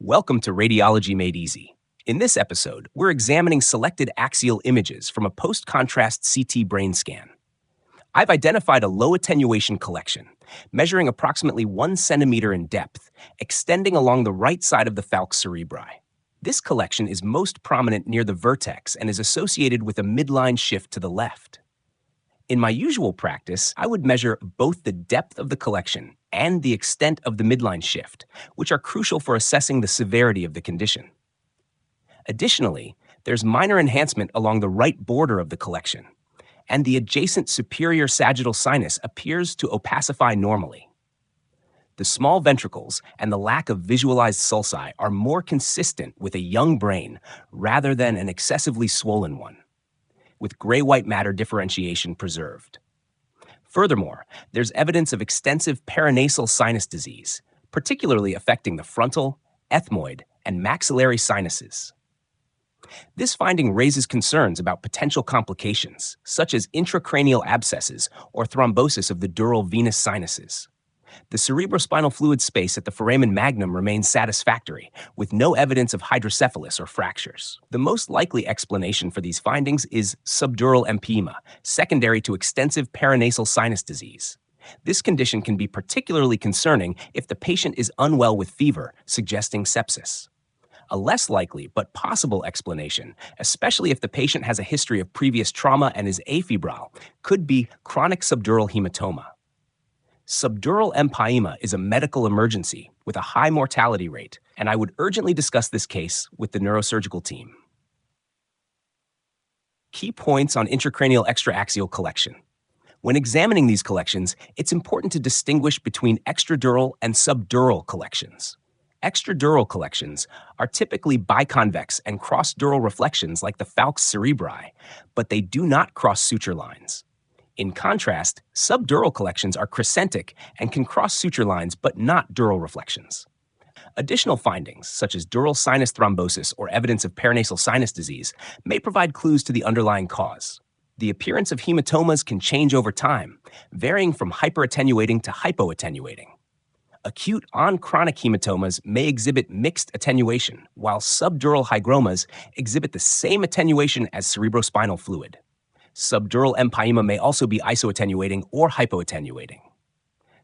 Welcome to Radiology Made Easy. In this episode, we're examining selected axial images from a post-contrast CT brain scan. I've identified a low attenuation collection, measuring approximately 1 centimeter in depth, extending along the right side of the falx cerebri. This collection is most prominent near the vertex and is associated with a midline shift to the left. In my usual practice, I would measure both the depth of the collection and the extent of the midline shift, which are crucial for assessing the severity of the condition. Additionally, there's minor enhancement along the right border of the collection, and the adjacent superior sagittal sinus appears to opacify normally. The small ventricles and the lack of visualized sulci are more consistent with a young brain rather than an excessively swollen one, with gray-white matter differentiation preserved. Furthermore, there's evidence of extensive paranasal sinus disease, particularly affecting the frontal, ethmoid, and maxillary sinuses. This finding raises concerns about potential complications, such as intracranial abscesses or thrombosis of the dural venous sinuses. The cerebrospinal fluid space at the foramen magnum remains satisfactory, with no evidence of hydrocephalus or fractures. The most likely explanation for these findings is subdural empyema, secondary to extensive paranasal sinus disease. This condition can be particularly concerning if the patient is unwell with fever, suggesting sepsis. A less likely but possible explanation, especially if the patient has a history of previous trauma and is afebrile, could be chronic subdural hematoma. Subdural empyema is a medical emergency with a high mortality rate, and I would urgently discuss this case with the neurosurgical team. Key points on intracranial extraaxial collection. When examining these collections, it's important to distinguish between extradural and subdural collections. Extradural collections are typically biconvex and cross-dural reflections like the falx cerebri, but they do not cross suture lines. In contrast, subdural collections are crescentic and can cross suture lines but not dural reflections. Additional findings, such as dural sinus thrombosis or evidence of paranasal sinus disease, may provide clues to the underlying cause. The appearance of hematomas can change over time, varying from hyperattenuating to hypoattenuating. Acute on-chronic hematomas may exhibit mixed attenuation, while subdural hygromas exhibit the same attenuation as cerebrospinal fluid. Subdural empyema may also be isoattenuating or hypoattenuating.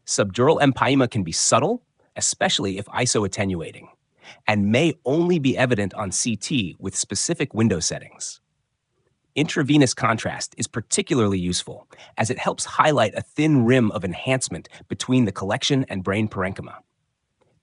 Subdural empyema can be subtle, especially if isoattenuating, and may only be evident on CT with specific window settings. Intravenous contrast is particularly useful, as it helps highlight a thin rim of enhancement between the collection and brain parenchyma.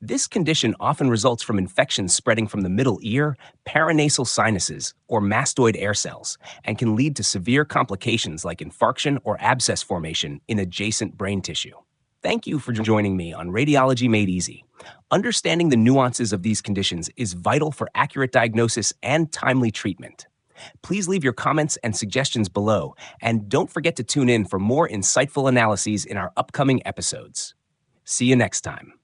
This condition often results from infections spreading from the middle ear, paranasal sinuses, or mastoid air cells, and can lead to severe complications like infarction or abscess formation in adjacent brain tissue. Thank you for joining me on Radiology Made Easy. Understanding the nuances of these conditions is vital for accurate diagnosis and timely treatment. Please leave your comments and suggestions below, and don't forget to tune in for more insightful analyses in our upcoming episodes. See you next time.